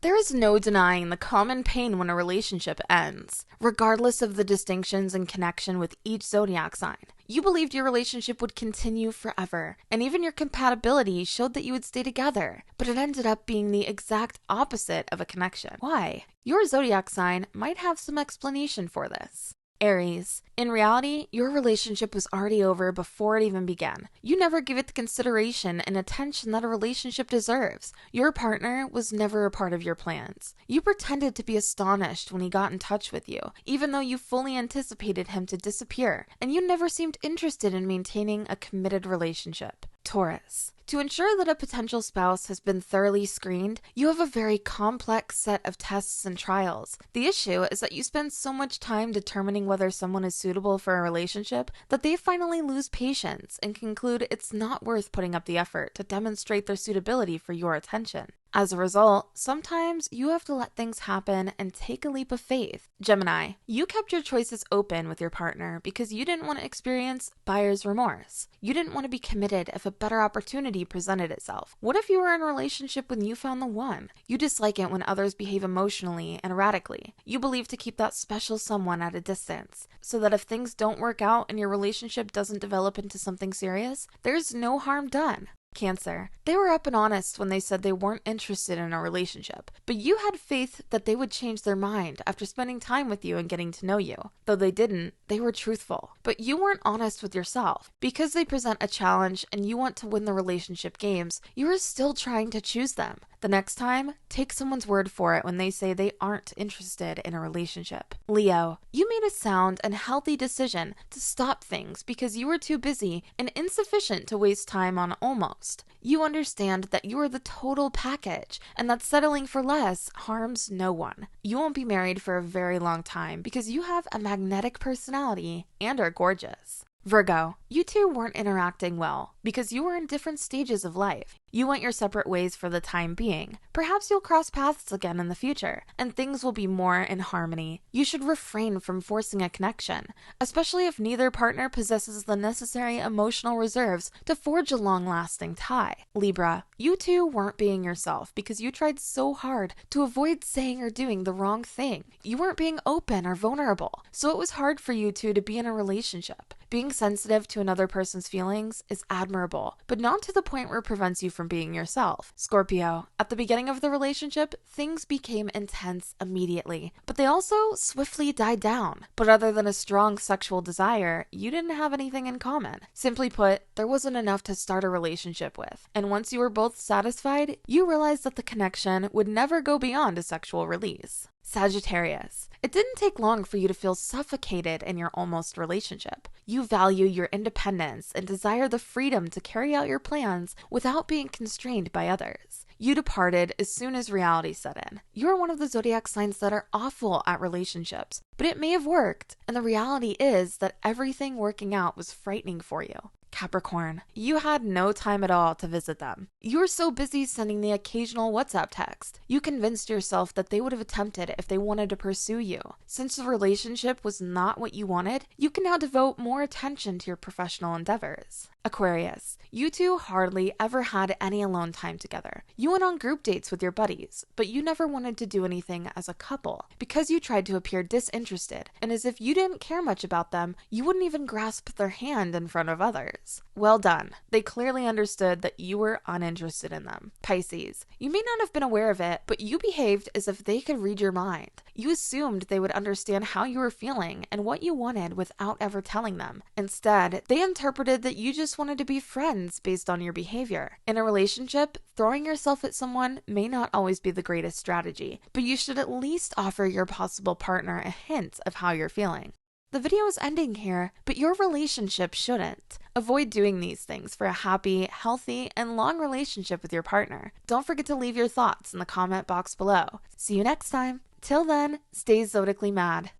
There is no denying the common pain when a relationship ends, regardless of the distinctions and connection with each zodiac sign. You believed your relationship would continue forever, and even your compatibility showed that you would stay together, but it ended up being the exact opposite of a connection. Why? Your zodiac sign might have some explanation for this. Aries. In reality, your relationship was already over before it even began. You never give it the consideration and attention that a relationship deserves. Your partner was never a part of your plans. You pretended to be astonished when he got in touch with you, even though you fully anticipated him to disappear, and you never seemed interested in maintaining a committed relationship. Taurus. To ensure that a potential spouse has been thoroughly screened, you have a very complex set of tests and trials. The issue is that you spend so much time determining whether someone is suitable for a relationship that they finally lose patience and conclude it's not worth putting up the effort to demonstrate their suitability for your attention. As a result, sometimes you have to let things happen and take a leap of faith. Gemini, you kept your choices open with your partner because you didn't want to experience buyer's remorse. You didn't want to be committed if a better opportunity presented itself. What if you were in a relationship when you found the one? You dislike it when others behave emotionally and erratically. You believe to keep that special someone at a distance, so that if things don't work out and your relationship doesn't develop into something serious, there's no harm done. Cancer. They were up and honest when they said they weren't interested in a relationship, but you had faith that they would change their mind after spending time with you and getting to know you. Though they didn't, they were truthful. But you weren't honest with yourself. Because they present a challenge and you want to win the relationship games, you are still trying to choose them. The next time, take someone's word for it when they say they aren't interested in a relationship. Leo, you made a sound and healthy decision to stop things because you were too busy and insufficient to waste time on almost. You understand that you are the total package and that settling for less harms no one. You won't be married for a very long time because you have a magnetic personality and are gorgeous. Virgo, you two weren't interacting well because you were in different stages of life. You went your separate ways for the time being. Perhaps you'll cross paths again in the future, and things will be more in harmony. You should refrain from forcing a connection, especially if neither partner possesses the necessary emotional reserves to forge a long-lasting tie. Libra, you two weren't being yourself because you tried so hard to avoid saying or doing the wrong thing. You weren't being open or vulnerable, so it was hard for you two to be in a relationship. Being sensitive to another person's feelings is admirable, but not to the point where it prevents you from being yourself. Scorpio, at the beginning of the relationship, things became intense immediately, but they also swiftly died down. But other than a strong sexual desire, you didn't have anything in common. Simply put, there wasn't enough to start a relationship with. And once you were both satisfied, you realized that the connection would never go beyond a sexual release. Sagittarius, it didn't take long for you to feel suffocated in your almost relationship. You value your independence and desire the freedom to carry out your plans without being constrained by others. You departed as soon as reality set in. You are one of the zodiac signs that are awful at relationships, but it may have worked, and the reality is that everything working out was frightening for you. Capricorn, you had no time at all to visit them. You were so busy sending the occasional WhatsApp text. You convinced yourself that they would have attempted if they wanted to pursue you. Since the relationship was not what you wanted, you can now devote more attention to your professional endeavors. Aquarius, you two hardly ever had any alone time together. You went on group dates with your buddies, but you never wanted to do anything as a couple because you tried to appear disinterested, and as if you didn't care much about them, you wouldn't even grasp their hand in front of others. Well done. They clearly understood that you were uninterested in them. Pisces, you may not have been aware of it, but you behaved as if they could read your mind. You assumed they would understand how you were feeling and what you wanted without ever telling them. Instead, they interpreted that you just wanted to be friends based on your behavior. In a relationship, throwing yourself at someone may not always be the greatest strategy, but you should at least offer your possible partner a hint of how you're feeling. The video is ending here, but your relationship shouldn't. Avoid doing these things for a happy, healthy, and long relationship with your partner. Don't forget to leave your thoughts in the comment box below. See you next time. Till then, stay zodically mad.